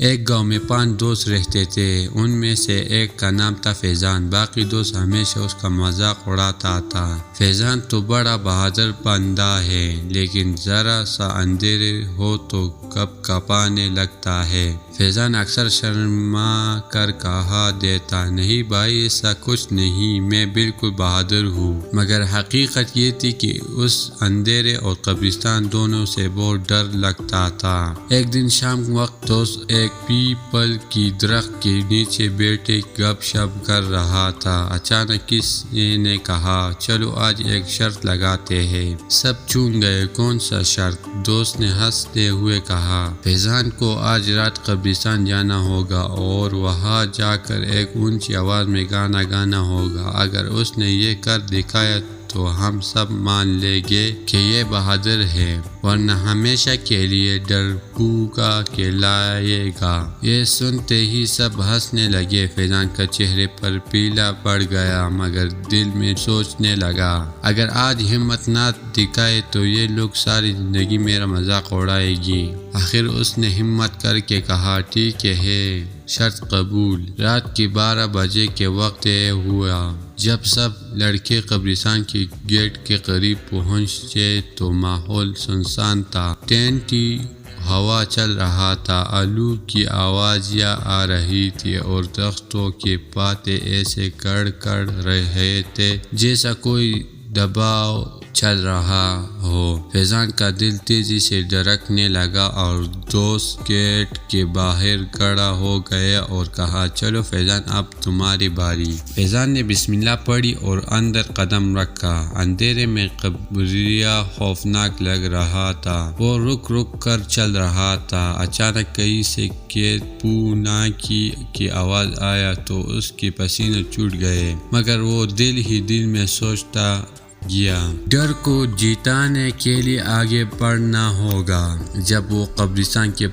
ایک گاؤں میں 5 دوست رہتے تھے۔ ان میں سے ایک کا نام تھا فیضان۔ باقی دوست ہمیشہ اس کا مذاق اڑاتا تھا۔ فیضان تو بڑا بہادر بندہ ہے، لیکن ذرا سا اندھیرے ہو تو کپ کپانے لگتا ہے۔ فیضان اکثر شرما کر کہا دیتا، نہیں بھائی ایسا کچھ نہیں، میں بالکل بہادر ہوں۔ مگر حقیقت یہ تھی کہ اس اندھیرے اور قبرستان دونوں سے بہت ڈر لگتا تھا۔ ایک دن شام وقت دوست ایک پیپل کی درخت کے نیچے بیٹھے گپ شپ کر رہا تھا۔ اچانک کسی نے کہا، چلو آج ایک شرط لگاتے ہیں۔ سب چون گئے، کون سا شرط؟ دوست نے ہنستے ہوئے کہا، فیضان کو آج رات قبرستان جانا ہوگا اور وہاں جا کر ایک اونچی آواز میں گانا گانا ہوگا۔ اگر اس نے یہ کر دکھایا تو ہم سب مان لیں گے کہ یہ بہادر ہے، ورنہ ہمیشہ کے لیے ڈرپوکا کہلائے گا۔ یہ سنتے ہی سب ہنسنے لگے۔ فیضان کا چہرے پر پیلا پڑ گیا، مگر دل میں سوچنے لگا، اگر آج ہمت نہ دکھائے تو یہ لوگ ساری زندگی میرا مذاق اڑائے گی۔ آخر اس نے ہمت کر کے کہا، ٹھیک ہے، شرط قبول۔ رات کے 12 بجے کے وقت طے ہوا۔ جب سب لڑکے قبرستان کے گیٹ کے قریب پہنچے تو ماحول سنسان تھا۔ ٹھنڈی ہوا چل رہا تھا، آلو کی آوازیں آ رہی تھی اور درختوں کے پتے ایسے کڑ کڑ رہے تھے جیسا کوئی دباؤ چل رہا ہو۔ فیضان کا دل تیزی سے دھڑکنے لگا اور دوست گیٹ کے باہر کھڑا ہو گیا اور کہا، چلو فیضان اب تمہاری باری۔ فیضان نے بسم اللہ پڑھی اور اندر قدم رکھا۔ اندھیرے میں قبریا خوفناک لگ رہا تھا۔ وہ رک رک کر چل رہا تھا۔ اچانک کہیں سے کیت پونا کی آواز آیا تو اس کے پسینے چھوٹ گئے، مگر وہ دل ہی دل میں سوچتا گیا، ڈر کو جتانے کے لیے آگے بڑھنا ہوگا۔ جب وہ قبرستان کے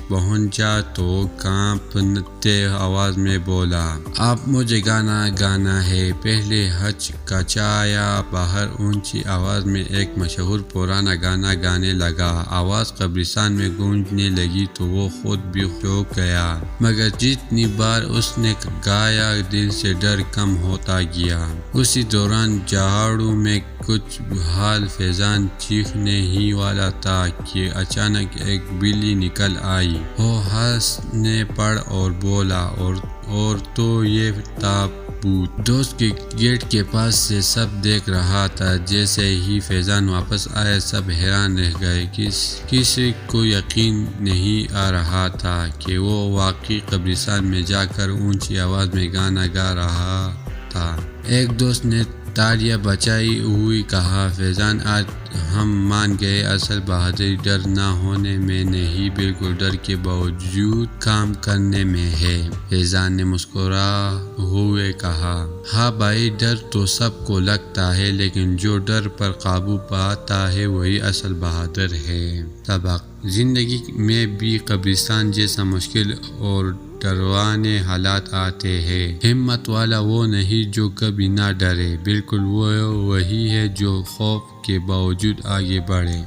پہنچا تو کانپتے آواز میں بولا، اب مجھے گانا گانا ہے۔ پہلے ہچکچایا، باہر اونچی آواز میں ایک مشہور پرانا گانا گانے لگا۔ آواز قبرستان میں گونجنے لگی تو وہ خود بھی چونک گیا، مگر جتنی بار اس نے گایا دل سے ڈر کم ہوتا گیا۔ اسی دوران جھاڑو میں کچھ حال فیضان چیخنے ہی والا تھا کہ اچانک ایک بلی نکل آئی۔ وہ ہنسنے پڑ اور بولا، اور تو یہ تابوت۔ دوست کے گیٹ کے پاس سے سب دیکھ رہا تھا۔ جیسے ہی فیضان واپس آیا سب حیران رہ گئے۔ کسی کو یقین نہیں آ رہا تھا کہ وہ واقعی قبرستان میں جا کر اونچی آواز میں گانا گا رہا تھا۔ ایک دوست نے تالیاں بجائی ہوئی کہا، فیضان آج ہم مان گئے، اصل بہادری ڈر نہ ہونے میں نہیں، بالکل ڈر کے باوجود کام کرنے میں ہے۔ فیضان نے مسکرا ہوئے کہا، ہاں بھائی، ڈر تو سب کو لگتا ہے، لیکن جو ڈر پر قابو پاتا ہے وہی اصل بہادر ہے۔ سبق: زندگی میں بھی قبرستان جیسا مشکل اور ڈراونے حالات آتے ہیں۔ ہمت والا وہ نہیں جو کبھی نہ ڈرے، بالکل وہی ہے جو خوف کے باوجود آگے بڑھے۔